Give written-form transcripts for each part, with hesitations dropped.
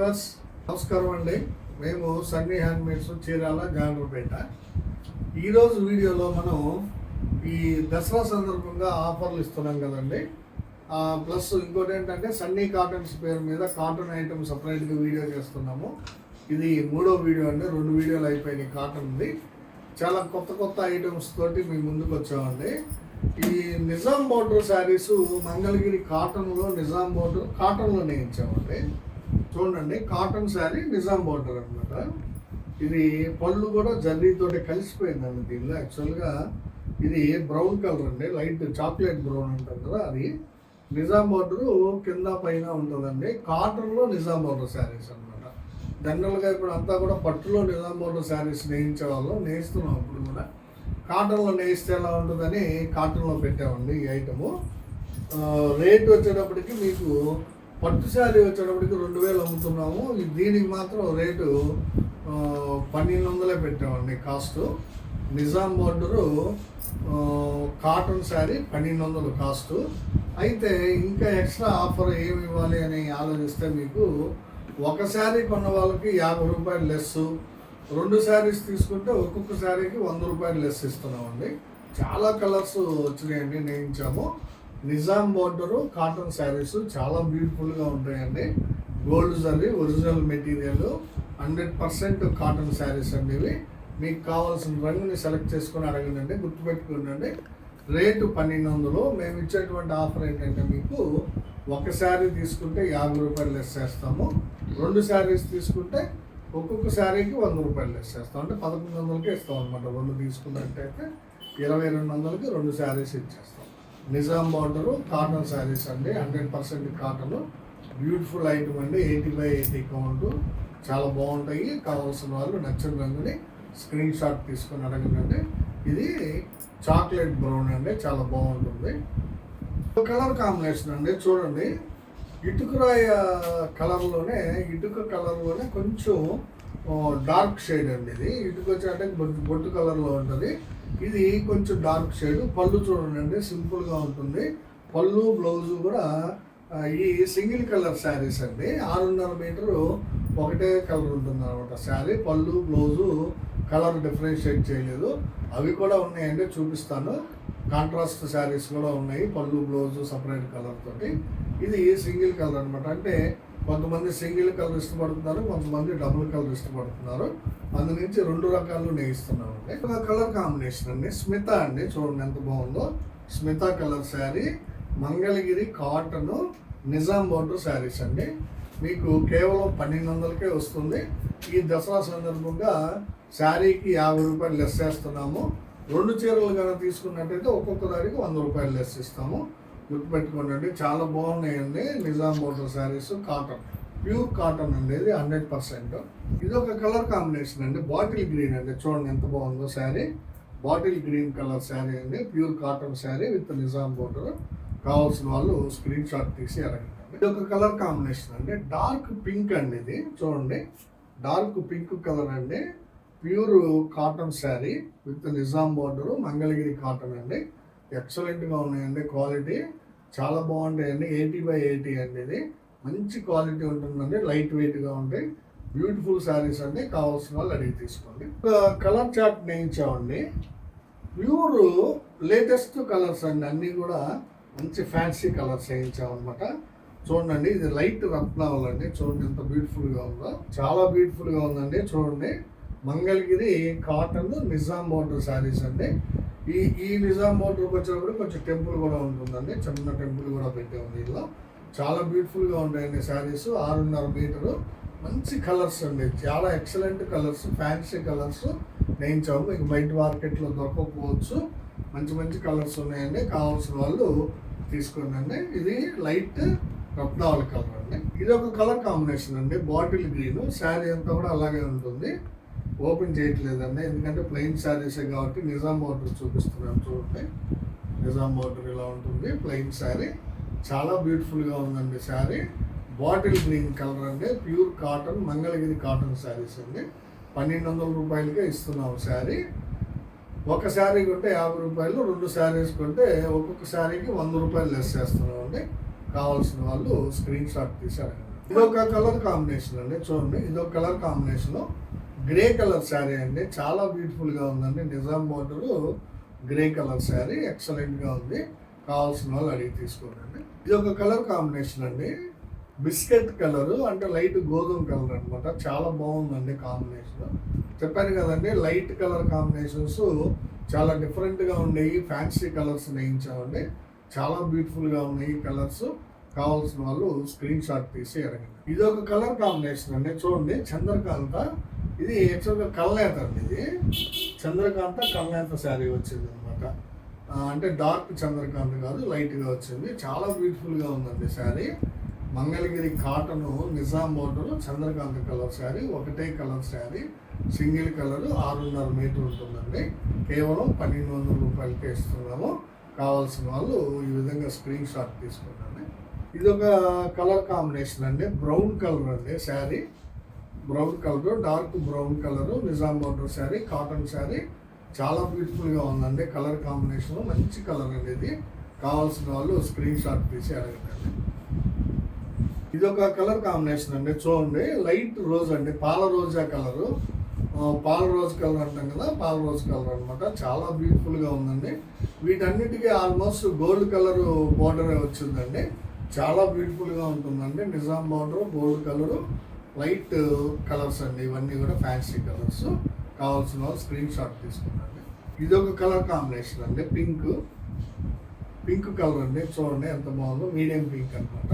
Viewers నమస్కారం అండి. మేము సన్నీ హ్యాండ్మేడ్స్ చీరాల జాండ్రపేట. ఈరోజు వీడియోలో మనం ఈ దసరా సందర్భంగా ఆఫర్లు ఇస్తున్నాం కదండి. ప్లస్ ఇంకోటి ఏంటంటే సన్నీ కాటన్స్ పేరు మీద కాటన్ ఐటమ్ సపరేట్గా వీడియో చేస్తున్నాము. ఇది 3వ వీడియో అండి. 2 వీడియోలు అయిపోయినాయి కాటన్ది. చాలా కొత్త ఐటమ్స్ తోటి మీ ముందుకు వచ్చామండి. ఈ నిజాం బోర్డర్ శారీస్ మంగళగిరి కాటన్లో నిజాం బోర్డర్ కాటన్లో నేయించామండి. చూడండి, కాటన్ శారీ నిజాం బోర్డర్ అనమాట. ఇది పళ్ళు కూడా జర్నీతోటి కలిసిపోయిందండి. దీనిలో యాక్చువల్గా ఇది బ్రౌన్ కలర్ అండి, లైట్ చాక్లెట్ బ్రౌన్ ఉంటుంది కదా, అది నిజాం బోర్డరు కింద పైన ఉంటుందండి. కాటన్లో నిజాం బోర్డర్ శారీస్ అనమాట. జనరల్గా ఇప్పుడు అంతా కూడా పట్టులో నిజాం బోర్డర్ శారీస్ నేయించే వాళ్ళం, నేయిస్తున్నాం. ఇప్పుడు కూడా కాటన్లో నేయిస్తే ఎలా ఉంటుందని కాటన్లో పెట్టామండి ఈ ఐటము. రేట్ వచ్చేటప్పటికి మీకు పట్టు శారీ వచ్చేటప్పటికి 2000 అమ్ముతున్నాము. దీనికి మాత్రం రేటు 1200 పెట్టామండి cost. Nizam border cotton sari 1200 cost. అయితే ఇంకా ఎక్స్ట్రా ఆఫర్ ఏమి ఇవ్వాలి అని ఆలోచిస్తే మీకు ఒక శారీ కొన్న వాళ్ళకి 50 రూపాయలు లెస్, 2 శారీస్ తీసుకుంటే ఒక్కొక్క శారీకి 100 రూపాయలు లెస్ ఇస్తున్నామండి. చాలా కలర్స్ వచ్చినాయండి, నేయించాము. నిజాం బోర్డరు కాటన్ శారీస్ చాలా బ్యూటిఫుల్గా ఉంటాయండి. Gold zari original material, 100% cotton saris అండి ఇవి. మీకు కావాల్సిన రంగుని సెలెక్ట్ చేసుకొని అడగండి, గుర్తుపెట్టుకోండి. రేటు 1200. మేము ఇచ్చేటువంటి ఆఫర్ ఏంటంటే మీకు ఒక శారీ తీసుకుంటే 50 రూపాయలు లెస్ చేస్తాము. 2 శారీస్ తీసుకుంటే ఒక్కొక్క శారీకి 100 రూపాయలు లెస్ చేస్తాం. అంటే 1100కే ఇస్తాం అనమాట. 2 తీసుకున్నట్టయితే 2200కి 2 శారీస్ ఇచ్చేస్తాం. నిజాం బోర్డరు కాటన్ శారీస్ అండి, 100% కాటన్. బ్యూటిఫుల్ ఐటమ్ అండి. 80/80 కౌంట్, చాలా బాగుంటాయి. కావాల్సిన వాళ్ళు నచ్చిన రంగుని స్క్రీన్ షాట్ తీసుకొని అడగండి. ఇది చాక్లెట్ బ్రౌన్ అండి, చాలా బాగుంటుంది. కలర్ కాంబినేషన్ అండి, చూడండి. ఇటుకరాయ కలర్లోనే కొంచెం డార్క్ షేడ్ అండి. ఇది ఇటుక వచ్చే బొట్టు కలర్లో ఉంటుంది. ఇది కొంచెం డార్క్ షేడ్. పళ్ళు చూడండి, సింపుల్గా ఉంటుంది. పళ్ళు బ్లౌజు కూడా ఈ సింగిల్ కలర్ శారీస్ అండి. 6.5 మీటరు ఒకటే కలర్ ఉంటుంది అనమాట శారీ. పళ్ళు బ్లౌజు కలర్ డిఫరెన్షియేట్ చేయలేదు. అవి కూడా ఉన్నాయండి, చూపిస్తాను. కాంట్రాస్ట్ శారీస్ కూడా ఉన్నాయి, పళ్ళు బ్లౌజు సపరేట్ కలర్ తోటి. ఇది సింగిల్ కలర్ అనమాట. అంటే కొంతమంది సింగిల్ కలర్ ఇష్టపడుతున్నారు, కొంతమంది డబుల్ కలర్ ఇష్టపడుతున్నారు. అందు నుంచి 2 రకాలు నేయిస్తున్నాం అండి. ఒక కలర్ కాంబినేషన్ అండి, స్మిత అండి. చూడండి ఎంత బాగుందో. Smitha colour sari, Mangalagiri cotton Nizam border saris అండి. మీకు కేవలం 1200కే వస్తుంది. ఈ దసరా సందర్భంగా శారీకి 50 రూపాయలు లెస్ చేస్తున్నాము. 2 చీరలు కనుక తీసుకున్నట్టయితే ఒక్కొక్క దానికి 100 రూపాయలు లెస్ ఇస్తాము. గుర్తుపెట్టుకోండి, చాలా బాగున్నాయండి. Nizam border saris cotton, pure cotton అండి. ఇది 100%. ఇది ఒక కలర్ కాంబినేషన్ అండి, బాటిల్ గ్రీన్ అండి. చూడండి ఎంత బాగుందో sari. Bottle green colour sari అండి, pure cotton sari with Nizam border. కావాల్సిన వాళ్ళు స్క్రీన్ షాట్ తీసి అడగండి. ఇది ఒక కలర్ కాంబినేషన్ అండి, డార్క్ పింక్ అండి. ఇది చూడండి, డార్క్ పింక్ కలర్ అండి, pure cotton sari with Nizam border, Mangalagiri cotton అండి. ఎక్సలెంట్గా ఉన్నాయండి, క్వాలిటీ చాలా బాగుంటాయండి. 80/80 అండి. ఇది మంచి క్వాలిటీ ఉంటుందండి, లైట్ వెయిట్గా ఉంటాయి. బ్యూటిఫుల్ శారీస్ అండి. కావాల్సిన వాళ్ళు అడిగి తీసుకోండి. కలర్ చార్ట్ నేయించామండి. ప్యూర్ లేటెస్ట్ కలర్స్ అండి, అన్నీ కూడా మంచి ఫ్యాన్సీ కలర్స్ వేయించామన్నమాట. చూడండి, ఇది లైట్ రత్నావళి అండి. చూడండి ఎంత బ్యూటిఫుల్గా ఉందో, చాలా బ్యూటిఫుల్గా ఉందండి. చూడండి, మంగళగిరి కాటన్ నిజాం బోర్డర్ శారీస్ అండి. ఈ నిజాం బోర్డర్కి వచ్చినప్పుడు కొంచెం టెంపుల్ కూడా ఉంటుందండి, చిన్న టెంపుల్ కూడా పెట్టాము దీనిలో. చాలా బ్యూటిఫుల్గా ఉంటాయండి శారీస్. 6.5 మీటరు, మంచి కలర్స్ అండి, చాలా ఎక్సలెంట్ కలర్స్, ఫ్యాన్సీ కలర్స్ నేయించాము. మీకు బయట మార్కెట్లో దొరకకపోవచ్చు, మంచి కలర్స్ ఉన్నాయండి. కావాల్సిన వాళ్ళు తీసుకోండి. ఇది లైట్ రత్నావళి కలర్ అండి. ఇది ఒక కలర్ కాంబినేషన్ అండి, బాటిల్ గ్రీన్. శారీ అంతా కూడా అలాగే ఉంటుంది. ఓపెన్ చేయట్లేదండి, ఎందుకంటే ప్లెయిన్ శారీసే కాబట్టి. నిజాం బోర్డర్ చూపిస్తున్నాను, చూడండి. నిజాం బోర్డర్ ఇలా ఉంటుంది, ప్లెయిన్ శారీ. చాలా బ్యూటిఫుల్గా ఉందండి శారీ. బాటిల్ గ్రీన్ కలర్ అండి, pure cotton Mangalagiri cotton saris అండి. 1200 రూపాయలకే ఇస్తున్నాము శారీ. ఒక శారీ కొంటే 50 రూపాయలు, 2 శారీస్ కొంటే ఒక్కొక్క శారీకి 100 రూపాయలు లెస్ చేస్తున్నామండి. కావాల్సిన వాళ్ళు స్క్రీన్ షాట్ తీసి అడగండి. ఇదొక కలర్ కాంబినేషన్ అండి, చూడండి ఇదొక colour combination. Grey colour sari అండి, చాలా బ్యూటిఫుల్గా ఉందండి. Nizam border grey colour sari ఎక్సలెంట్గా ఉంది. కావాల్సిన వాళ్ళు అడిగి తీసుకోండి. ఇది ఒక కలర్ కాంబినేషన్ అండి, బిస్కెట్ కలరు అంటే లైట్ గోధుమ కలర్ అనమాట. చాలా బాగుందండి కాంబినేషన్. చెప్పాను కదండి, లైట్ కలర్ కాంబినేషన్స్ చాలా డిఫరెంట్గా ఉండేవి. ఫ్యాన్సీ కలర్స్ వేయించామండి, చాలా బ్యూటిఫుల్గా ఉన్నాయి కలర్స్. కావాల్సిన వాళ్ళు స్క్రీన్ షాట్ తీసి అడగండి. ఇది ఒక కలర్ కాంబినేషన్ అండి, చూడండి చంద్రకాంత. ఇది యాక్చువల్గా కల్నేత అండి, ఇది చంద్రకాంత కల్నేత శారీ వచ్చింది అనమాట. అంటే డార్క్ చంద్రకాంత కాదు, లైట్గా వచ్చింది. చాలా బ్యూటిఫుల్గా ఉందండి శారీ. మంగళగిరి కాటను నిజాం బోర్డర్ చంద్రకాంత కలర్ శారీ, ఒకటే colour sari, single colour 6.5 metre ఉంటుందండి. కేవలం 1200 రూపాయలకే ఇస్తున్నాము. కావాల్సిన వాళ్ళు ఈ విధంగా స్క్రీన్ షాట్ తీసుకుంటాండి. ఇది ఒక కలర్ కాంబినేషన్ అండి, బ్రౌన్ కలర్ అండి sari. Brown colour, dark brown colour, Nizam border sari, cotton sari. చాలా బ్యూటిఫుల్గా ఉందండి కలర్ కాంబినేషన్, మంచి కలర్ అండి ఇది. కావాల్సిన వాళ్ళు స్క్రీన్ షాట్ తీసి అడగండి. ఇది ఒక కలర్ కాంబినేషన్ అండి, చూడండి లైట్ రోజ్ అండి, పాల రోజా కలరు. పాల రోజ్ కలర్ అంటాం కదా, పాల రోజ్ కలర్ అనమాట. చాలా బ్యూటిఫుల్గా ఉందండి. వీటన్నిటికీ ఆల్మోస్ట్ గోల్డ్ కలర్ బోర్డరే వచ్చిందండి. చాలా బ్యూటిఫుల్గా ఉంటుందండి. Nizam border, gold colour, light colours అండి, ఇవన్నీ కూడా ఫ్యాన్సీ కలర్స్. కావాల్సిన వాళ్ళు స్క్రీన్ షాట్ తీసుకున్నాండి. ఇది ఒక కలర్ కాంబినేషన్ అండి, పింక్ కలర్ అండి, చూడండి ఎంత బాగుందో. మీడియం పింక్ అనమాట,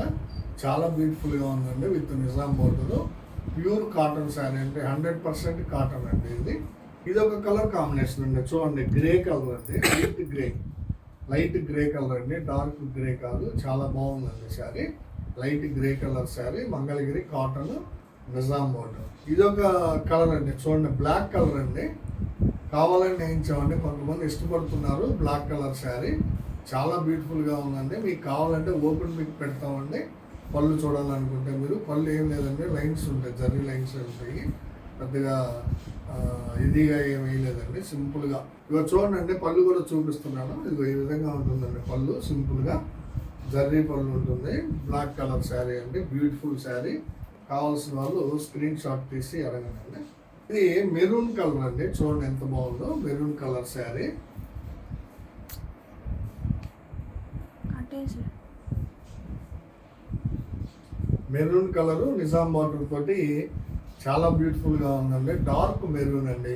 చాలా బ్యూటిఫుల్గా ఉందండి. With Nizam border, pure cotton sari అంటే 100% కాటన్ అండి ఇది. ఇది ఒక కలర్ కాంబినేషన్ అండి, చూడండి గ్రే కలర్ అండి, లైట్ గ్రే కలర్ అండి, డార్క్ గ్రే కాదు. చాలా బాగుందండి sari, light grey colour sari, Mangalagiri cotton Nizam border. ఇది ఒక కలర్ అండి, చూడండి బ్లాక్ కలర్ అండి. కావాలని వేయించామండి, కొంతమంది ఇష్టపడుతున్నారు బ్లాక్ కలర్ శారీ. చాలా బ్యూటిఫుల్గా ఉందండి. మీకు కావాలంటే ఓపెన్ పిక్ పెడతామండి. పళ్ళు చూడాలనుకుంటే మీరు, పళ్ళు ఏం లేదండి, లైన్స్ ఉంటాయి, జర్రీ లైన్స్ ఉంటాయి. పెద్దగా ఇదిగా ఏం వేయలేదండి, సింపుల్గా. ఇక చూడండి పళ్ళు కూడా చూపిస్తున్నాను. ఇదిగో ఈ విధంగా ఉంటుందండి పళ్ళు, సింపుల్గా జర్రీ పళ్ళు ఉంటుంది. బ్లాక్ కలర్ శారీ అండి, బ్యూటిఫుల్ శారీ. కావాల్సిన వాళ్ళు స్క్రీన్ షాట్ తీసి అడగండి. ఇది మెరూన్ కలర్ అండి, చూడండి ఎంత బాగుందో, maroon colour sari. Maroon colour Nizam border తోటి చాలా బ్యూటిఫుల్గా ఉందండి. డార్క్ మెరూన్ అండి.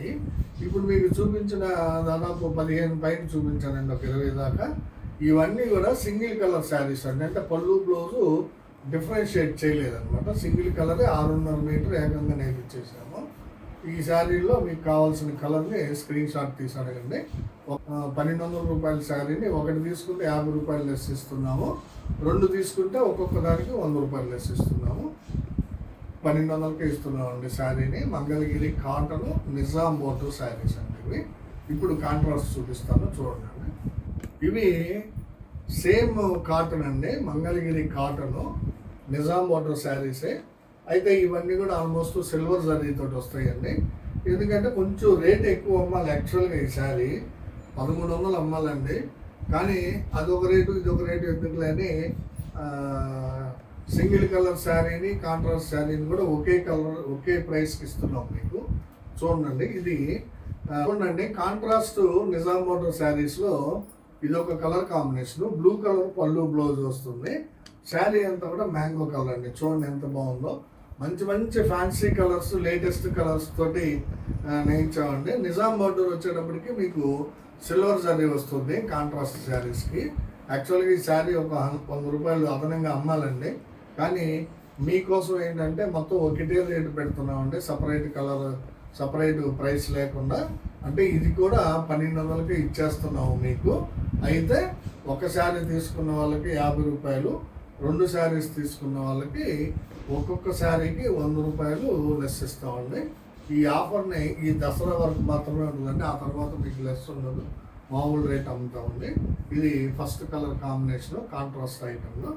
ఇప్పుడు మీకు చూపించిన దాదాపు 15 పైన చూపించానండి, ఒక 20 దాకా. ఇవన్నీ కూడా సింగిల్ కలర్ శారీస్ అండి, అంటే పళ్ళు బ్లౌజు డిఫరెన్షియేట్ చేయలేదన్నమాట. సింగిల్ కలరే 6.5 మీటర్ ఏకంగా నేర్పించేసాము. ఈ శారీలో మీకు కావాల్సిన కలర్ని స్క్రీన్ షాట్ తీసి అడగండి. 1200 రూపాయల శారీని ఒకటి తీసుకుంటే 50 రూపాయలు లెస్ ఇస్తున్నాము, 2 తీసుకుంటే ఒక్కొక్క దానికి 100 రూపాయలు లెస్ ఇస్తున్నాము. 1200కే ఇస్తున్నామండి శారీని. మంగళగిరి కాటన్ నిజాం బోర్డర్ శారీస్ అండి ఇవి. ఇప్పుడు కాంట్రాస్ట్ చూపిస్తాను, చూడండి. ఇవి సేమ్ కాటన్ అండి, మంగళగిరి కాటను నిజాం బోర్డర్ శారీసే. అయితే ఇవన్నీ కూడా ఆల్మోస్ట్ సిల్వర్ జరీతో వస్తాయండి. ఎందుకంటే కొంచెం రేట్ ఎక్కువ అమ్మాలి. యాక్చువల్గా ఈ శారీ 1300 అమ్మాలండి, కానీ అదొక రేటు ఇదొక రేటు ఎందుకులే అని సింగిల్ కలర్ శారీని, కాంట్రాస్ట్ శారీని కూడా ఒకే కలర్ ఒకే ప్రైస్కి ఇస్తున్నాం మీకు. చూడండి ఇది చూడండి, కాంట్రాస్ట్ నిజాం బోర్డర్ శారీస్లో ఇదొక కలర్ కాంబినేషన్. బ్లూ కలర్ పళ్ళు బ్లౌజ్ వస్తుంది. శారీ అంతా కూడా మ్యాంగో కలర్ అండి, చూడండి ఎంత బాగుందో. మంచి మంచి ఫ్యాన్సీ కలర్స్, లేటెస్ట్ కలర్స్ తోటి నేయించామండి. నిజాం బోర్డర్ వచ్చేటప్పటికి మీకు సిల్వర్ శారీ వస్తుంది కాంట్రాస్ట్ శారీస్కి. యాక్చువల్గా ఈ శారీ ఒక 100 రూపాయలు అదనంగా అమ్మాలండి, కానీ మీకోసం ఏంటంటే మొత్తం ఒకటే రేటు పెడుతున్నామండి, సపరేట్ కలర్ సపరేట్ ప్రైస్ లేకుండా. అంటే ఇది కూడా 1200కి ఇచ్చేస్తున్నాము మీకు. అయితే ఒక శారీ తీసుకున్న వాళ్ళకి 50 రూపాయలు, 2 శారీస్ తీసుకున్న వాళ్ళకి ఒక్కొక్క శారీకి 100 రూపాయలు లెస్ ఇస్తామండి. ఈ ఆఫర్ని ఈ దసరా వరకు మాత్రమే ఉంటుందండి, ఆ తర్వాత మీకు లెస్ ఉండదు, మామూలు రేట్ అమ్ముతామండి. ఇది ఫస్ట్ కలర్ కాంబినేషన్ కాంట్రాస్ట్ ఐటెంలో.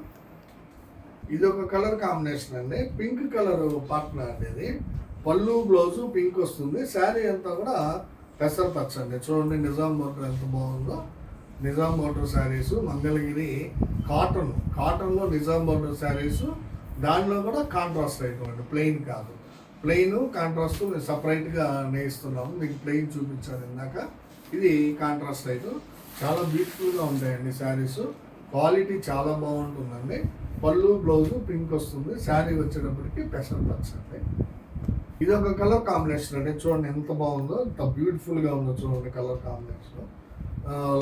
ఇది ఒక కలర్ కాంబినేషన్ అండి, పింక్ కలర్ పార్ట్నర్ అండి. ఇది పళ్ళు బ్లౌజు పింక్ వస్తుంది. శారీ అంతా కూడా పెసర పచ్చ అండి. చూడండి నిజాం బోర్డర్ ఎంత బాగుందో. నిజాం బోర్డర్ శారీసు, మంగళగిరి కాటన్లో నిజాం బోర్డర్ శారీసు దానిలో కూడా కాంట్రాస్ట్ ఐటమ్ అండి, ప్లెయిన్ కాదు. ప్లెయిన్ కాంట్రాస్ట్ మేము సపరేట్గా నేయిస్తున్నాము. మీకు ప్లెయిన్ చూపించాను ఇందాక. ఇది కాంట్రాస్ట్ ఐటమ్. చాలా బ్యూటిఫుల్గా ఉంటాయండి శారీస్. క్వాలిటీ చాలా బాగుంటుందండి. పళ్ళు బ్లౌజ్ పింక్ వస్తుంది. శారీ వచ్చేటప్పటికి పెసర్ పచ్చ అండి. ఇది ఒక కలర్ కాంబినేషన్ అండి. చూడండి ఎంత బాగుందో, ఎంత బ్యూటిఫుల్గా ఉందో చూడండి colour combination.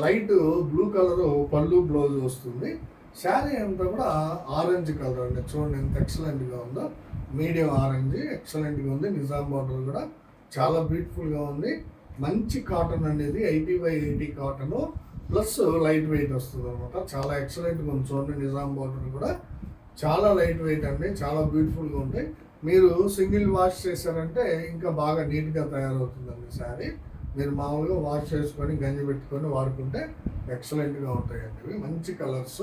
Light blue colour పళ్ళు బ్లౌజ్ వస్తుంది. శారీ అంతా కూడా ఆరెంజ్ కలర్ అండి. చూడండి ఎంత ఎక్సలెంట్గా ఉందో. మీడియం ఆరెంజ్ ఎక్సలెంట్గా ఉంది. నిజాం బార్డర్ కూడా చాలా బ్యూటిఫుల్గా ఉంది. మంచి కాటన్ అనేది 80/80 కాటన్ ప్లస్ లైట్ వెయిట్ వస్తుంది అనమాట. చాలా ఎక్సలెంట్గా ఉంది. చూడండి నిజాం బార్డర్ కూడా చాలా లైట్ వెయిట్ అండి. చాలా బ్యూటిఫుల్గా ఉంటాయి. మీరు సింగిల్ వాష్ చేశారంటే ఇంకా బాగా నీట్గా తయారవుతుందండి శారీ. మీరు మామూలుగా వాష్ చేసుకొని గంజి పెట్టుకొని వాడుకుంటే ఎక్సలెంట్గా ఉంటాయండి. ఇవి మంచి కలర్స్.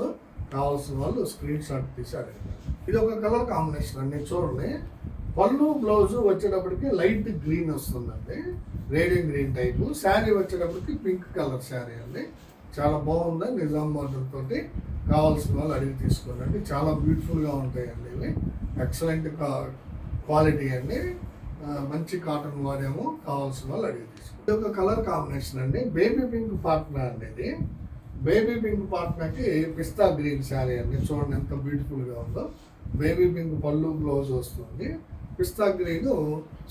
కావాల్సిన వాళ్ళు స్క్రీన్ షాట్ తీసి అడగండి. ఇది ఒక కలర్ కాంబినేషన్ అండి. చూడండి పళ్ళు బ్లౌజ్ వచ్చేటప్పటికి లైట్ గ్రీన్ వస్తుందండి, రేడియం గ్రీన్ టైపు. శారీ వచ్చేటప్పటికి పింక్ కలర్ శారీ అండి. చాలా బాగుంది. నిజాం బార్డర్ తోటి. కావాల్సిన వాళ్ళు అడిగి తీసుకోండి. చాలా బ్యూటిఫుల్గా ఉంటాయండి ఇవి. ఎక్సలెంట్ క్వాలిటీ అండి. మంచి కాటన్ వాడేమో. కావాల్సిన వాళ్ళు అడిగి తీసుకోండి. ఇది ఒక కలర్ కాంబినేషన్ అండి. బేబీ పింక్ పార్ట్నర్ అండి. ఇది బేబీ పింక్ పార్ట్నర్కి పిస్తా గ్రీన్ శారీ అండి. చూడండి ఎంత బ్యూటిఫుల్గా ఉందో. బేబీ పింక్ పళ్ళు బ్లౌజ్ వస్తుంది. పిస్తా గ్రీన్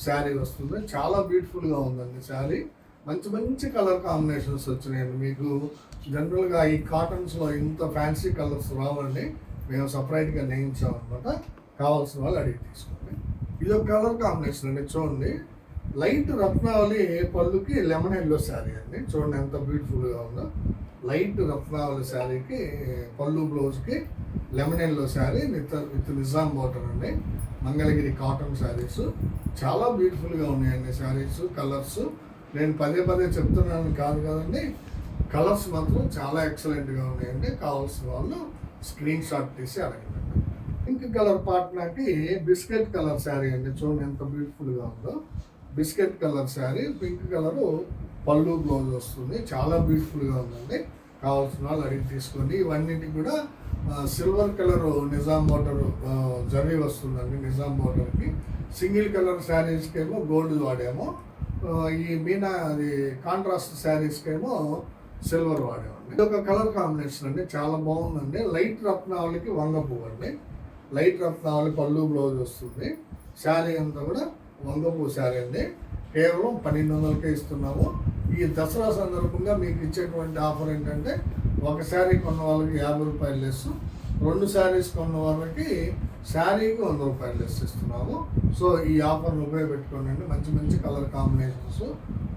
శారీ వస్తుంది. చాలా బ్యూటిఫుల్గా ఉందండి శారీ. మంచి మంచి కలర్ కాంబినేషన్స్ వచ్చినాయండి. మీకు జనరల్గా ఈ కాటన్స్లో ఇంత ఫ్యాన్సీ కలర్స్ రావండి. మేము సపరేట్గా నేయించామన్నమాట. కావాల్సిన వాళ్ళు అడిగి తీసుకోండి. ఇది ఒక కలర్ కాంబినేషన్ అండి. చూడండి లైట్ రత్నావళి పళ్ళుకి లెమన్ ఎల్లో శారీ అండి. చూడండి ఎంత బ్యూటిఫుల్గా ఉందో. లైట్ రత్నావళి శారీకి పళ్ళు బ్లౌజ్కి lemon yellow sari with Nizam border అండి. మంగళగిరి కాటన్ శారీస్ చాలా బ్యూటిఫుల్గా ఉన్నాయండి శారీస్. కలర్స్ నేను పదే పదే చెప్తున్నాను కాదు కదండి. కలర్స్ మాత్రం చాలా ఎక్సలెంట్గా ఉన్నాయండి. కావాల్సిన వాళ్ళు స్క్రీన్ షాట్ తీసి అడగండి. పింక్ కలర్ పార్ట్నర్కి బిస్కెట్ కలర్ శారీ అండి. చూడండి ఎంత బ్యూటిఫుల్గా ఉందో. Biscuit colour sari, pink colour పళ్ళు బ్లౌజ్ వస్తుంది. చాలా బ్యూటిఫుల్గా ఉందండి. కావాల్సిన వాళ్ళు అడిగి తీసుకోండి. ఇవన్నిటికి కూడా silver colour Nizam border zari వస్తుందండి. నిజాం బార్డర్కి సింగిల్ కలర్ శారీస్కి ఏమో గోల్డ్ వాడాము. ఈ మీనా అది కాంట్రాస్ట్ శారీస్కి ఏమో సిల్వర్ వాడామండి. ఇది ఒక కలర్ కాంబినేషన్ అండి. చాలా బాగుందండి. లైట్ రత్నావళికి వంగ పువ్వు అండి. లైట్ రత్నావళి పళ్ళు బ్లౌజ్ వస్తుంది. శారీ అంతా కూడా వంగపూ శారీ అండి. కేవలం 1200కే ఇస్తున్నాము. ఈ దసరా సందర్భంగా మీకు ఇచ్చేటువంటి ఆఫర్ ఏంటంటే ఒక శారీ కొన్న వాళ్ళకి 50 రూపాయలు లెస్, 2 శారీస్ కొన్న వాళ్ళకి శారీకి 100 రూపాయలు లెస్ ఇస్తున్నాము. సో ఈ ఆఫర్ని ఉపయోగపెట్టుకోండి. మంచి మంచి colour combinations.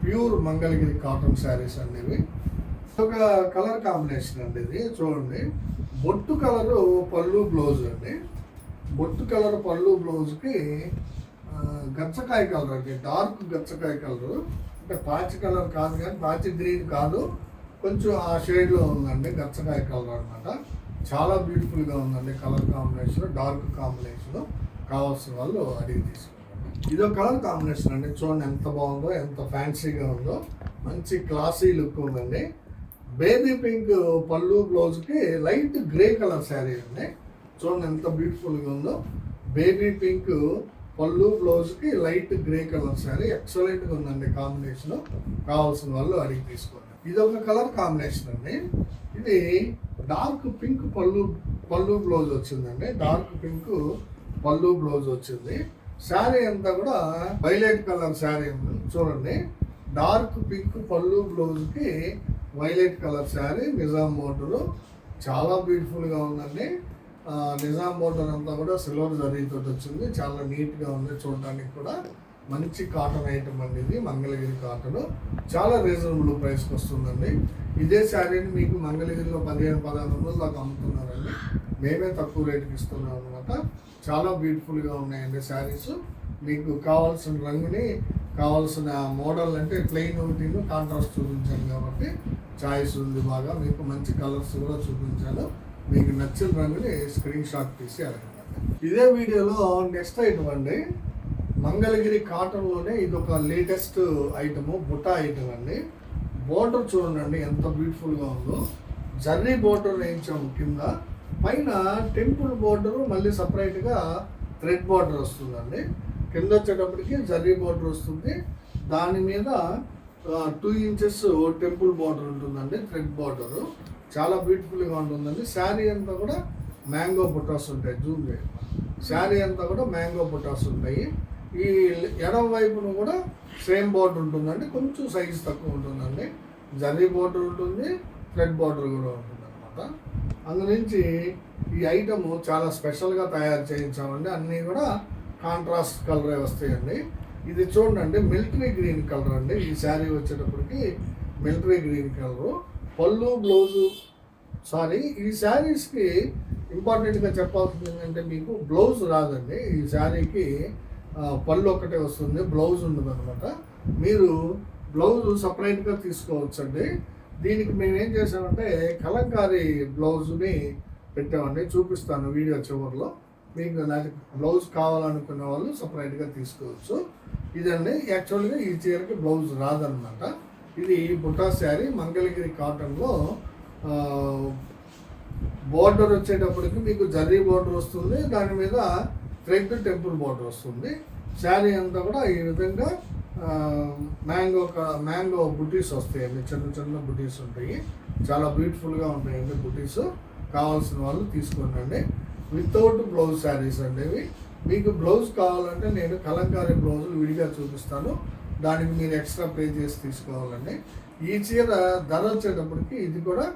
Pure Mangalagiri cotton saris అండి ఇవి. ఒక కలర్ కాంబినేషన్ అండి ఇది. చూడండి బొట్టు కలరు పళ్ళు బ్లౌజ్ అండి. బొట్టు కలర్ పళ్ళు బ్లౌజ్కి గచ్చకాయ కలర్ అండి. డార్క్ గచ్చకాయ కలరు, అంటే పాచి కలర్ కాదు కానీ పాచి గ్రీన్ కాదు, కొంచెం ఆ షేడ్లో ఉందండి. గచ్చకాయ కలర్ అనమాట. చాలా బ్యూటిఫుల్గా ఉందండి కలర్ కాంబినేషన్. Dark combination. కావాల్సిన వాళ్ళు అడిగి తీసుకోండి. ఇదో కలర్ కాంబినేషన్ అండి. చూడండి ఎంత బాగుందో, ఎంత ఫ్యాన్సీగా ఉందో. మంచి క్లాసీ లుక్ ఉందండి. బేబీ పింక్ పళ్ళు బ్లౌజ్కి లైట్ గ్రే కలర్ శారీ అండి. చూడండి ఎంత బ్యూటిఫుల్గా ఉందో. బేబీ పింక్ పళ్ళు బ్లౌజ్కి లైట్ గ్రే కలర్ శారీ. ఎక్సలెంట్గా ఉందండి కాంబినేషన్. కావాల్సిన వాళ్ళు అడిగి తీసుకోండి. ఇది ఒక కలర్ కాంబినేషన్ అండి. ఇది డార్క్ పింక్ పళ్ళు బ్లౌజ్ వచ్చిందండి. డార్క్ పింక్ పళ్ళు బ్లౌజ్ వచ్చింది. శారీ అంతా కూడా వైలెట్ కలర్ శారీ ఉంది. చూడండి డార్క్ పింక్ పళ్ళు బ్లౌజ్కి violet colour sari. Nizam border చాలా బ్యూటిఫుల్గా ఉందండి. నిజాం బోర్డర్ అంతా కూడా సిల్వర్ జరీతో వచ్చింది. చాలా నీట్గా ఉంది చూడడానికి కూడా. మంచి కాటన్ ఐటమ్ అండి ఇది. మంగళగిరి కాటన్ చాలా రీజనబుల్ ప్రైస్కి వస్తుందండి. ఇదే శారీని మీకు మంగళగిరిలో 1500-1600 దాకా అమ్ముతున్నారండి. మేమే తక్కువ రేటుకి ఇస్తున్నాం అనమాట. చాలా బ్యూటిఫుల్గా ఉన్నాయండి శారీస్. మీకు కావాల్సిన రంగుని, కావాల్సిన మోడల్ అంటే ప్లెయిన్ ఒకటి కాంట్రాస్ట్ చూపించాను కాబట్టి చాయిస్ ఉంది బాగా. మీకు మంచి కలర్స్ కూడా చూపించాను. మీకు నచ్చిన రంగుని స్క్రీన్ షాట్ తీసి అడగండి. ఇదే వీడియోలో నెక్స్ట్ ఐటమ్ అండి. మంగళగిరి కాటన్లోనే ఇది ఒక లేటెస్ట్ ఐటము, బుట్ట ఐటమ్ అండి. బోర్డర్ చూడండి ఎంత బ్యూటిఫుల్గా ఉందో. జర్రీ బోర్డర్ వేయించాము కింద. పైన టెంపుల్ బోర్డరు మళ్ళీ సపరేట్గా థ్రెడ్ బార్డర్ వస్తుందండి. కింద వచ్చేటప్పటికి జరీ బార్డర్ వస్తుంది. దాని మీద 2 ఇంచెస్ టెంపుల్ బార్డర్ ఉంటుందండి, థ్రెడ్ బార్డరు. చాలా బ్యూటిఫుల్గా ఉంటుందండి. శారీ అంతా కూడా మ్యాంగో బుటాస్ ఉంటాయి. జూమ్ చేయండి. శారీ అంతా కూడా మ్యాంగో బుటాస్ ఉంటాయి. ఈ ఎడమ వైపును కూడా సేమ్ బార్డర్ ఉంటుందండి, కొంచెం సైజ్ తక్కువ ఉంటుందండి. జరీ బార్డర్ ఉంటుంది, థ్రెడ్ బార్డర్ కూడా ఉంటుంది అనమాట. అందునుంచి ఈ ఐటమ్ చాలా స్పెషల్గా తయారు చేయించామండి. అన్నీ కూడా కాంట్రాస్ట్ కలరే వస్తాయండి. ఇది చూడండి, మిలిటరీ గ్రీన్ కలర్ అండి. ఈ శారీ వచ్చేటప్పటికి మిలిటరీ గ్రీన్ కలరు. పళ్ళు బ్లౌజు ఈ శారీస్కి ఇంపార్టెంట్గా చెప్పాల్సింది ఏంటంటే, మీకు బ్లౌజ్ రాదండి. ఈ శారీకి పళ్ళు ఒకటే వస్తుంది, బ్లౌజ్ ఉండదు అనమాట. మీరు బ్లౌజ్ సపరేట్గా తీసుకోవచ్చండి. దీనికి మేము ఏం చేసామంటే కలంకారీ బ్లౌజ్ని పెట్టామండి. చూపిస్తాను వీడియో చివరిలో. మీకు బ్లౌజ్ కావాలనుకునే వాళ్ళు సపరేట్గా తీసుకోవచ్చు. ఇదండి యాక్చువల్గా ఈ చీరకి బ్లౌజ్ రాదనమాట. ఇది బుటా శారీ, మంగళగిరి కాటన్లో. బోర్డర్ వచ్చేటప్పటికి మీకు జరీ బోర్డర్ వస్తుంది, దాని మీద థ్రెడ్ టెంపుల్ బోర్డర్ వస్తుంది. శారీ అంతా కూడా ఈ విధంగా మ్యాంగో బుటీస్ వస్తాయండి, చిన్న చిన్న బుటీస్ ఉంటాయి. చాలా బ్యూటిఫుల్గా ఉంటాయండి బుటీస్. కావాల్సిన వాళ్ళు తీసుకోండి. వితౌట్ బ్లౌజ్ శారీస్ అండి ఇవి. మీకు బ్లౌజ్ కావాలంటే నేను కలంకారీ బ్లౌజులు విడిగా చూపిస్తాను, దానికి మీరు ఎక్స్ట్రా పే చేసి తీసుకోవాలండి. ఈ చీర ధర వచ్చేటప్పటికి ఇది కూడా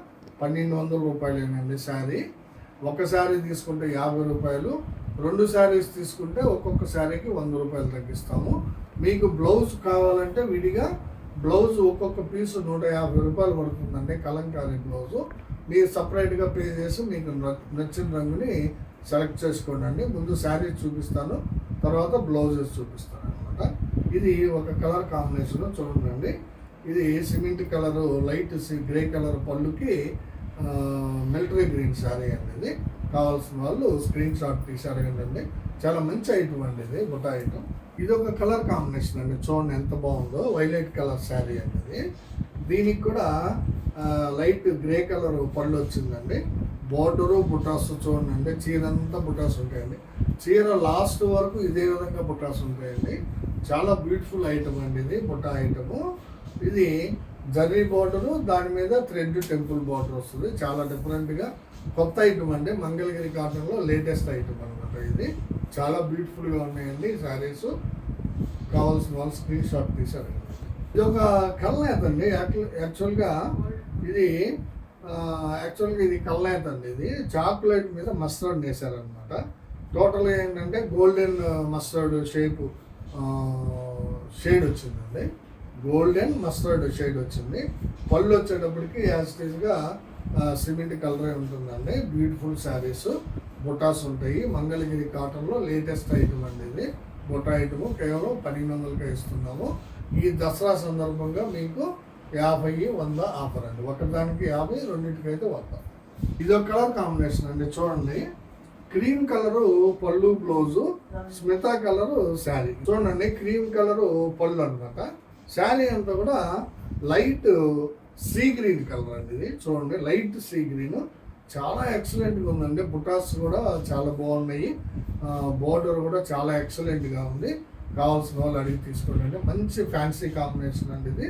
1200 రూపాయలేనండి శారీ. ఒక శారీ తీసుకుంటే 50 రూపాయలు, 2 శారీస్ తీసుకుంటే ఒక్కొక్క శారీకి 100 రూపాయలు తగ్గిస్తాము. మీకు బ్లౌజ్ కావాలంటే విడిగా బ్లౌజ్ ఒక్కొక్క పీసు 150 రూపాయలు పడుతుందండి కలంకారీ బ్లౌజు. మీరు సపరేట్గా పే చేసి మీకు నచ్చిన రంగుని సెలెక్ట్ చేసుకోండి. ముందు శారీ చూపిస్తాను, తర్వాత బ్లౌజెస్ చూపిస్తాను అనమాట. ఇది ఒక కలర్ కాంబినేషన్ చూడండి. ఇది cement colour, light grey colour పళ్ళుకి మిలిటరీ గ్రీన్ శారీ అండి. ఇది కావాల్సిన వాళ్ళు స్క్రీన్ షాట్ తీసి అడగండి. చాలా మంచి ఐటమ్ అండి ఇది, బుటా ఐటమ్. ఇది ఒక కలర్ కాంబినేషన్ అండి, చూడండి ఎంత బాగుందో. వైలెట్ కలర్ శారీ అండి. దీనికి కూడా లైట్ గ్రే కలర్ పళ్ళు వచ్చిందండి. బోర్డరు బుటాస్ చూడండి, చీర అంతా బుటాస్ ఉంటాయండి. చీర లాస్ట్ వరకు ఇదే విధంగా బుటాస్ ఉంటాయండి. చాలా బ్యూటిఫుల్ ఐటమ్ అండి ఇది, బుటా ఐటము. ఇది జరీ బోర్డరు, దాని మీద థ్రెడ్ టెంపుల్ బోర్డర్ వస్తుంది. చాలా డిఫరెంట్గా కొత్త ఐటమ్ అండి, మంగళగిరి కాటన్లో లేటెస్ట్ ఐటమ్ అనమాట. ఇది చాలా బ్యూటిఫుల్గా ఉన్నాయండి శారీస్. కావాల్సిన వాళ్ళు స్క్రీన్ షాట్ తీశారు. ఇది ఒక కల్నేత అండి. యాక్చువల్గా ఇది కల్నేత అండి. ఇది చాక్లెట్ మీద మస్టర్డ్ వేశారనమాట. టోటల్గా ఏంటంటే గోల్డెన్ మస్టర్డ్ షేడ్ వచ్చిందండి. గోల్డెన్ మస్టర్డ్ షేడ్ వచ్చింది. పళ్ళు వచ్చేటప్పటికి యాస్టీజ్గా సిమెంట్ కలరే ఉంటుందండి. బ్యూటిఫుల్ శారీస్, బుటాస్ ఉంటాయి. మంగళగిరి కాటన్లో లేటెస్ట్ ఐటమ్ అండి ఇది. బుటా ఐటము కేవలం 1200కే ఇస్తున్నాము. ఈ దసరా సందర్భంగా మీకు 50, 100 ఆఫర్ అండి. ఒకదానికి 50, రెండింటికైతే 100. ఇది ఒక కలర్ కాంబినేషన్ అండి. చూడండి, క్రీమ్ కలరు పళ్ళు బ్లౌజు, స్మితా కలరు శారీ. చూడండి, క్రీమ్ కలరు పళ్ళు అనమాట. శారీ అంతా కూడా లైట్ సీ గ్రీన్ కలర్ అండి. ఇది చూడండి, లైట్ సీ గ్రీన్. చాలా ఎక్సలెంట్గా ఉందండి. బుటాస్ కూడా చాలా బాగున్నాయి. బోర్డర్ కూడా చాలా ఎక్సలెంట్గా ఉంది. కావాల్సిన వాళ్ళు అడిగి తీసుకోండి. మంచి ఫ్యాన్సీ కాంబినేషన్ అండి ఇది,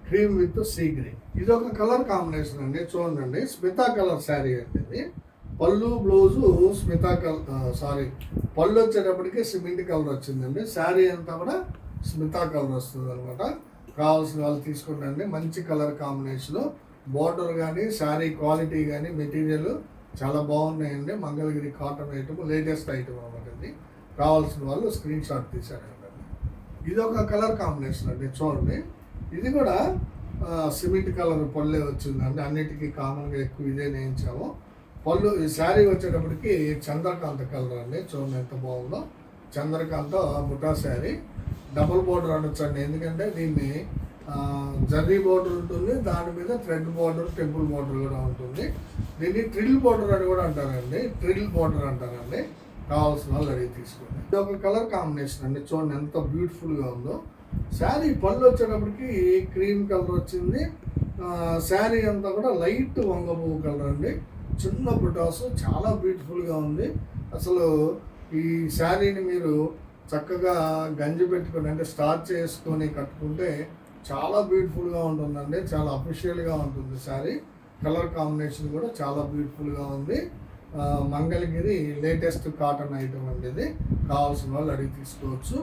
క్రీమ్ విత్ సీ గ్రీన్. ఇది ఒక కలర్ కాంబినేషన్ అండి. చూడండి, స్మితా కలర్ శారీ అండి ఇది. పళ్ళు బ్లౌజు పళ్ళు వచ్చేటప్పటికి సిమెంట్ కలర్ వచ్చిందండి. శారీ అంతా కూడా స్మితా కలర్ వస్తుంది అనమాట. కావాల్సిన వాళ్ళు తీసుకోండి. మంచి కలర్ కాంబినేషన్. బోర్డర్ కానీ శారీ క్వాలిటీ కానీ మెటీరియల్ చాలా బాగున్నాయండి. Mangalagiri cotton item, latest item అనమాట ఇది. కావాల్సిన వాళ్ళు స్క్రీన్ షాట్ తీశారండి. ఇది ఒక కలర్ కాంబినేషన్ అండి. చూడండి, ఇది కూడా సిమెంట్ కలర్ పళ్ళే వచ్చిందండి. అన్నిటికీ కామన్గా ఎక్కువ ఇదే నేయించాము. పళ్ళు ఈ శారీ వచ్చేటప్పటికి చంద్రకాంత కలర్ అండి. చూడండి ఎంత బాగుందో. చంద్రకాంత బుటా శారీ. డబుల్ బోర్డర్ అనొచ్చండి, ఎందుకంటే దీన్ని జరీ బోర్డర్ ఉంటుంది, దాని మీద థ్రెడ్ బోర్డర్, టెంపుల్ బోర్డర్ కూడా ఉంటుంది. దీన్ని ట్రిల్ బోర్డర్ అని కూడా అంటారండి. ట్రిల్ బోర్డర్ అంటారండి. కావాల్సిన వాళ్ళు అడిగి తీసుకోండి. ఇది ఒక కలర్ కాంబినేషన్ అండి. చూడండి ఎంత బ్యూటిఫుల్గా ఉందో. శారీ పళ్ళు వచ్చేటప్పటికి క్రీమ్ కలర్ వచ్చింది. శారీ అంతా కూడా లైట్ వంగ పువ్వు కలర్ అండి. చిన్న బుటాసు చాలా బ్యూటిఫుల్గా ఉంది. అసలు ఈ శారీని మీరు చక్కగా గంజి పెట్టుకొని అంటే స్టార్చ్ చేసుకొని కట్టుకుంటే చాలా బ్యూటిఫుల్గా ఉంటుందండి. చాలా అఫిషియల్గా ఉంటుంది శారీ. కలర్ కాంబినేషన్ కూడా చాలా బ్యూటిఫుల్గా ఉంది. మంగళగిరి లేటెస్ట్ కాటన్ ఐటమ్ అండి ఇది. కావాల్సిన వాళ్ళు అడిగి తీసుకోవచ్చు.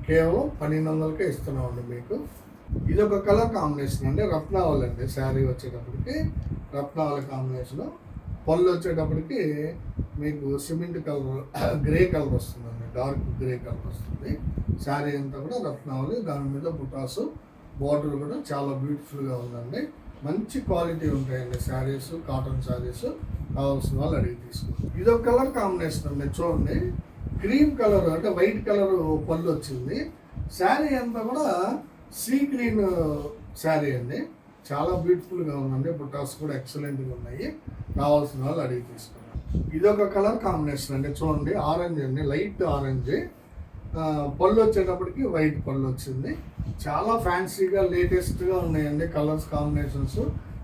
కేవలం 1200కే ఇస్తున్నామండి మీకు. ఇది ఒక కలర్ కాంబినేషన్ అండి, రత్నావళి అండి. శారీ వచ్చేటప్పటికి రత్నావళి కాంబినేషన్. పళ్ళు వచ్చేటప్పటికి మీకు సిమెంట్ కలర్ గ్రే కలర్ వస్తుందండి, డార్క్ గ్రే కలర్ వస్తుంది. శారీ అంతా కూడా రత్నావళి, దాని మీద బుటాసు, బార్డర్ కూడా చాలా బ్యూటిఫుల్గా ఉందండి. మంచి క్వాలిటీ ఉంటాయండి శారీస్, కాటన్ శారీస్. కావాల్సిన వాళ్ళు అడిగి తీసుకోండి. ఇది ఒక కలర్ కాంబినేషన్ అండి, చూడండి. క్రీమ్ కలర్ అంటే వైట్ కలర్ పళ్ళు వచ్చింది. శారీ అంతా కూడా సీ గ్రీన్ శారీ అండి. చాలా బ్యూటిఫుల్గా ఉందండి. బుటాస్ కూడా ఎక్సలెంట్గా ఉన్నాయి. కావాల్సిన వాళ్ళు అడిగి తీసుకున్నాను. ఇది ఒక కలర్ కాంబినేషన్ అండి, చూడండి. ఆరెంజ్ అండి, లైట్ ఆరెంజ్. పళ్ళు వచ్చేటప్పటికి వైట్ పళ్ళు వచ్చింది. చాలా ఫ్యాన్సీగా లేటెస్ట్గా ఉన్నాయండి కలర్స్ కాంబినేషన్స్.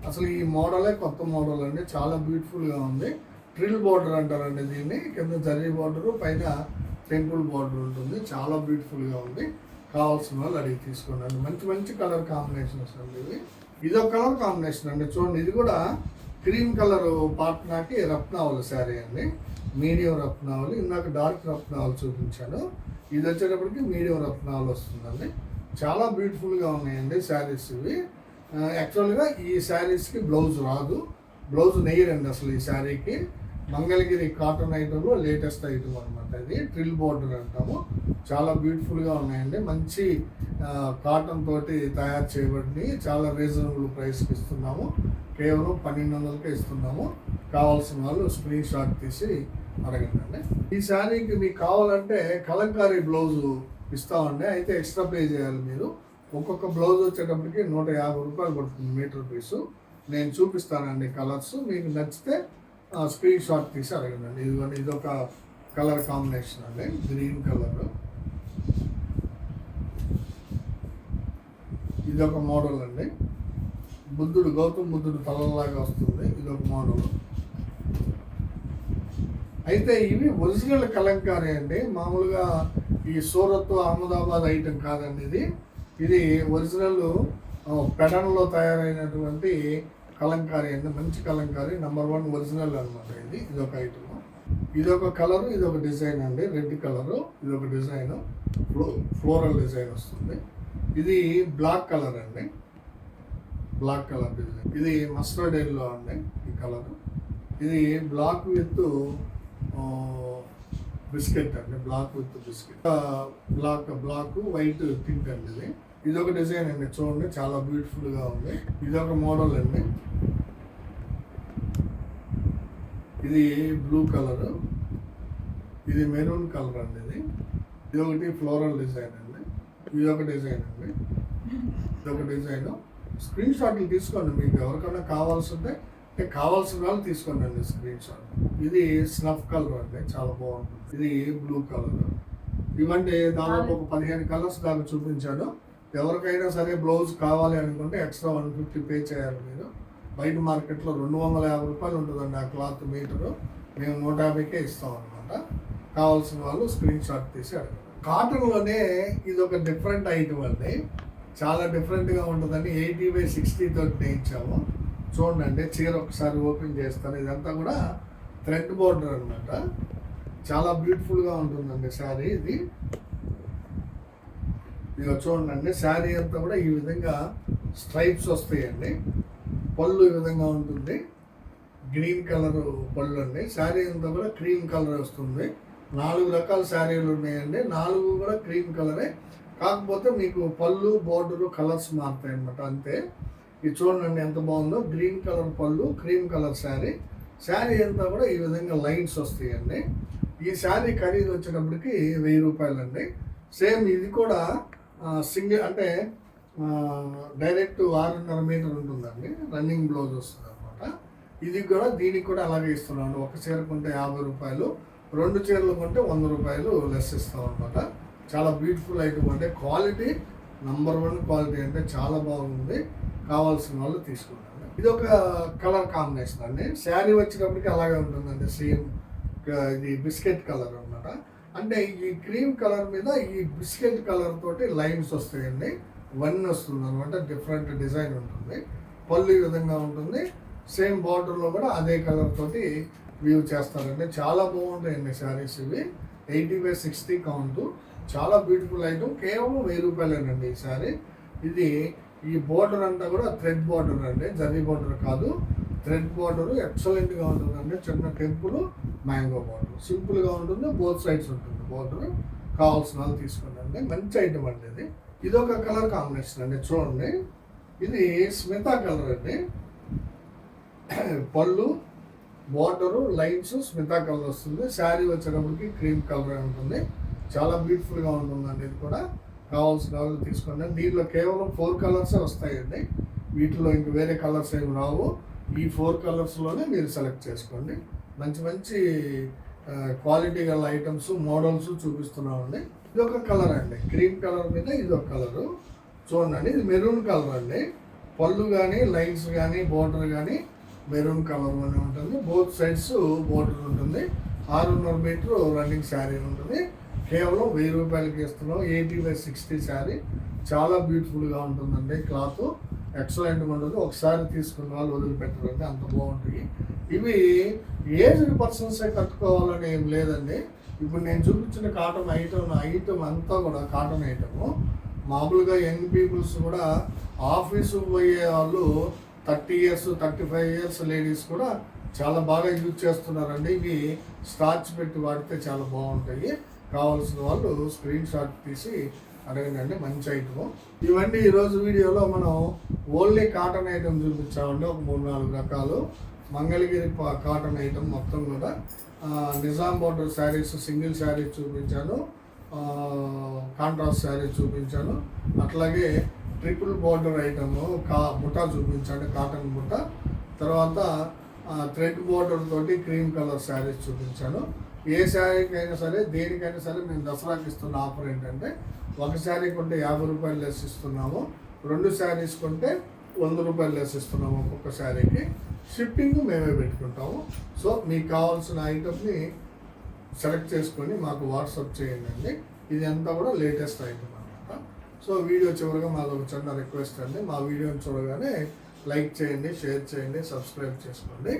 అసలు ఈ మోడలే కొత్త మోడల్ అండి, చాలా బ్యూటిఫుల్గా ఉంది. ట్రిల్ బార్డర్ అంటారండి దీన్ని. కింద జరీ బార్డరు, పైన టెంపుల్ బార్డర్ ఉంటుంది. చాలా బ్యూటిఫుల్గా ఉంది. కావాల్సిన వాళ్ళు అడిగి తీసుకోండి. మంచి మంచి కలర్ కాంబినేషన్స్ అండి ఇవి. ఇది ఒక కలర్ కాంబినేషన్ అండి, చూడండి. ఇది కూడా క్రీమ్ కలర్ పాట్నాకి రత్నావళి శారీ అండి, మీడియం రత్నావళి. ఇందాక డార్క్ రత్నావళి చూపించాను. ఇది వచ్చేటప్పటికి మీడియం రత్నావళి వస్తుందండి. చాలా బ్యూటిఫుల్గా ఉన్నాయండి శారీస్ ఇవి. యాక్చువల్గా ఈ శారీస్కి బ్లౌజ్ రాదు, బ్లౌజ్ నెయ్యరండి అసలు ఈ శారీకి. మంగళగిరి కాటన్ ఐటమ్లో లేటెస్ట్ ఐటమ్ అనమాట ఇది. ట్రిల్ బార్డర్ అంటాము. చాలా బ్యూటిఫుల్గా ఉన్నాయండి. మంచి కాటన్ తోటి తయారు చేయబడి చాలా రీజనబుల్ ప్రైస్కి ఇస్తున్నాము. కేవలం 1200కే ఇస్తున్నాము. కావాల్సిన వాళ్ళు స్క్రీన్ షాట్ తీసి అడగండి. ఈ శారీకి మీకు కావాలంటే కలంకారీ బ్లౌజు ఇస్తామండి. అయితే ఎక్స్ట్రా పే చేయాలి మీరు. ఒక్కొక్క బ్లౌజ్ వచ్చేటప్పటికి 150 రూపాయలు పడుతుంది మీటర్ పీసు. నేను చూపిస్తానండి కలర్స్. మీకు నచ్చితే స్క్రీన్ షాట్ తీసి అడగండి. ఇదొక కలర్ కాంబినేషన్ అండి, గ్రీన్ కలర్. ఇదొక మోడల్ అండి, బుద్ధుడు, గౌతమ్ బుద్ధుడు తలలాగా వస్తుంది. ఇదొక మోడల్. అయితే ఇవి ఒరిజినల్ కలంకారీ అండి, మామూలుగా ఈ సూరత్, అహ్మదాబాద్ ఐటెం కాదండి ఇది. ఇది ఒరిజినల్ పెడన్లో తయారైనటువంటి కలంకారీ అండి. మంచి కలంకారీ, #1 ఒరిజినల్ అనమాట ఇది. ఇదొక ఐటమ్. ఇదొక కలరు, ఇదొక డిజైన్ అండి, రెడ్ కలరు. ఇదొక డిజైన్, ఫ్లోరల్ డిజైన్ వస్తుంది. ఇది బ్లాక్ కలర్ అండి, బ్లాక్ కలర్ డిజైన్. ఇది మస్టర్డ్ ఎల్లో అండి ఈ కలర్. ఇది బ్లాక్ విత్ బిస్కెట్ అండి, black with biscuit. Black white pink అండి ఇది. ఇదొక డిజైన్ అండి, చూడండి. చాలా బ్యూటిఫుల్గా ఉంది. ఇదొక మోడల్ అండి. ఇది బ్లూ కలర్, ఇది మెరూన్ కలర్ అండి. ఇది ఒకటి ఫ్లోరల్ డిజైన్ అండి. ఇదొక డిజైన్ అండి, ఇదొక డిజైన్. స్క్రీన్ షాట్లు తీసుకోండి. మీకు ఎవరికైనా కావాల్సి ఉంటే కావాల్సిన వాళ్ళు తీసుకోండి అండి స్క్రీన్ షాట్. ఇది స్నఫ్ కలర్ అండి, చాలా బాగుంటుంది. ఇది బ్లూ కలర్. ఇవంటే దాదాపు ఒక 15 కలర్స్ దాకా చూపించాను. ఎవరికైనా సరే బ్లౌజ్ కావాలి అనుకుంటే ఎక్స్ట్రా 150 పే చేయాలి మీరు. బయట మార్కెట్లో 250 రూపాయలు ఉంటుందండి ఆ క్లాత్ మీటరు. మేము 150కే ఇస్తాం అనమాట. కావాల్సిన వాళ్ళు స్క్రీన్ షాట్ తీసి అడగండి. కాటన్లోనే ఇది ఒక డిఫరెంట్ ఐటమ్ అండి, చాలా డిఫరెంట్గా ఉంటుందండి. 80/60 తోటి నేయించాము. చూడండి, చీర ఒకసారి ఓపెన్ చేస్తాను. ఇదంతా కూడా థ్రెడ్ బోర్డర్ అనమాట. చాలా బ్యూటిఫుల్గా ఉంటుందండి శారీ ఇది. ఇక చూడండి, శారీ అంతా కూడా ఈ విధంగా స్ట్రైప్స్ వస్తాయండి. పళ్ళు ఈ విధంగా ఉంటుంది, గ్రీన్ కలర్ పళ్ళు అండి. శారీ అంతా కూడా క్రీమ్ కలర్ వస్తుంది. 4 రకాల శారీలు ఉన్నాయండి, 4 కూడా క్రీమ్ కలరే. కాకపోతే మీకు పళ్ళు, బోర్డరు కలర్స్ మారుతాయి అన్నమాట, అంతే. ఇది చూడండి ఎంత బాగుందో. గ్రీన్ కలర్ పళ్ళు, క్రీమ్ కలర్ శారీ. శారీ అంతా కూడా ఈ విధంగా లైన్స్ వస్తాయండి. ఈ శారీ ఖరీదు వచ్చేటప్పటికి 1000 రూపాయలండి. సేమ్ ఇది కూడా సింగిల్ అంటే డైరెక్ట్ 6.5 మీటర్ ఉంటుందండి. రన్నింగ్ బ్లౌజ్ వస్తుంది అనమాట. ఇది కూడా దీనికి కూడా అలాగే ఇస్తున్నాను. ఒక చీర కొంటే 50 రూపాయలు, 2 చీరలు కొంటే 100 రూపాయలు లెస్ ఇస్తాం అనమాట. చాలా బ్యూటిఫుల్ ఐటమ్ అంటే క్వాలిటీ #1 క్వాలిటీ అంటే చాలా బాగుంది. కావాల్సిన వాళ్ళు తీసుకుంటారు. ఇది ఒక కలర్ కాంబినేషన్ అండి. శారీ వచ్చేటప్పటికి అలాగే ఉంటుందండి, సేమ్ ఇది బిస్కెట్ కలర్ అన్నమాట. అంటే ఈ క్రీమ్ కలర్ మీద ఈ బిస్కెట్ కలర్ తోటి లైన్స్ వస్తాయండి. వన్ వస్తుంది అనమాట, డిఫరెంట్ డిజైన్ ఉంటుంది. పళ్ళు ఈ విధంగా ఉంటుంది. సేమ్ బార్డర్లో కూడా అదే కలర్ తోటి వ్యూ చేస్తారండి. చాలా బాగుంటాయండి శారీస్ ఇవి. 80/60 కౌంట్. చాలా బ్యూటిఫుల్ ఐటమ్. కేవలం 1000 రూపాయలేనండి ఈ శారీ. ఇది ఈ బోర్డర్ అంతా కూడా థ్రెడ్ బోర్డర్ అండి, జరీ బోర్డర్ కాదు. థ్రెడ్ బోర్డర్ ఎక్సలెంట్గా ఉంటుందండి. చిన్న టెంపుల్ మ్యాంగో బోర్డర్ సింపుల్గా ఉంటుంది. బోత్ సైడ్స్ ఉంటుంది బోర్డర్. కావాల్సిన వాళ్ళు తీసుకోండి. మంచి ఐటమ్ అండి ఇది. ఇది ఒక కలర్ కాంబినేషన్ అండి, చూడండి. ఇది స్మితా కలర్ అండి. పళ్ళు బోర్డరు లైన్స్ స్మితా కలర్ వస్తుంది. శారీ వచ్చేటప్పటికి క్రీమ్ కలర్ ఉంటుంది. చాలా బ్యూటిఫుల్గా ఉంటుందండి. ఇది కూడా కావాల్సిన వాళ్ళు తీసుకోండి. దీంట్లో కేవలం 4 కలర్సే వస్తాయండి. వీటిలో ఇంక వేరే కలర్స్ ఏమి రావు. ఈ 4 కలర్స్లోనే మీరు సెలెక్ట్ చేసుకోండి. మంచి మంచి క్వాలిటీ గల ఐటమ్స్ మోడల్స్ చూపిస్తున్నామండి. ఇది ఒక కలర్ అండి, క్రీమ్ కలర్ మీద ఇది ఒక కలరు చూడండి. ఇది మెరూన్ కలర్ అండి. పళ్ళు కానీ లైన్స్ కానీ బోర్డర్ కానీ మెరూన్ కలర్ అని ఉంటుంది. బోత్ సైడ్స్ బోర్డర్ ఉంటుంది. 6.5 మీటర్ రన్నింగ్ శారీ ఉంటుంది. కేవలం 1000 రూపాయలకి ఇస్తున్నాం. 80/60 శారీ. చాలా బ్యూటిఫుల్గా ఉంటుందండి. క్లాత్ ఎక్సలెంట్గా ఉంటుంది. ఒకసారి తీసుకున్న వాళ్ళు వదిలిపెట్టరండి, అంత బాగుంటాయి. ఇవి ఏజ్డ్ పర్సన్సే కట్టుకోవాలని ఏం లేదండి. ఇప్పుడు నేను చూపించిన కాటన్ ఐటమ్ అంతా కూడా కాటన్ ఐటము. మామూలుగా యంగ్ పీపుల్స్ కూడా ఆఫీసు పోయే వాళ్ళు 30 ఇయర్స్ 35 ఇయర్స్ లేడీస్ కూడా చాలా బాగా యూజ్ చేస్తున్నారండి. ఇవి స్టార్చ్ పెట్టి వాడితే చాలా బాగుంటాయి. కావాల్సిన వాళ్ళు స్క్రీన్ షాట్ తీసి అడగండి. మంచి ఐటమ్ ఇవన్నీ. ఈరోజు వీడియోలో మనం ఓన్లీ కాటన్ ఐటమ్ చూపించామండి. ఒక 3-4 రకాలు. మంగళగిరి కాటన్ ఐటమ్ మొత్తం కూడా. నిజాం బోర్డర్ శారీస్, సింగిల్ శారీస్ చూపించాను. కాంట్రాస్ట్ శారీస్ చూపించాను. అట్లాగే ట్రిపుల్ బోర్డర్ ఐటమ్ బుట్ట చూపించాను, కాటన్ బుట్ట. తర్వాత థ్రెడ్ బోర్డర్ తోటి క్రీమ్ కలర్ శారీస్ చూపించాను. ఏ శారీకి అయినా సరే, దేనికైనా సరే మేము దసరాకి ఇస్తున్న ఆఫర్ ఏంటంటే, ఒక శారీ కొంటే 50 రూపాయలు లెస్ ఇస్తున్నాము. 2 శారీస్ కొంటే 100 రూపాయలు లెస్ ఇస్తున్నాము ఒక్కొక్క శారీకి. షిప్పింగ్ మేమే పెట్టుకుంటాము. సో మీకు కావాల్సిన ఐటమ్ని సెలెక్ట్ చేసుకొని మాకు వాట్సాప్ చేయండి. ఇది అంతా కూడా లేటెస్ట్ ఐటమ్ అనమాట. సో వీడియో చివరిగా మాది ఒక చిన్న రిక్వెస్ట్ అండి. మా వీడియోని చూడగానే లైక్ చేయండి, షేర్ చేయండి, సబ్స్క్రైబ్ చేసుకోండి.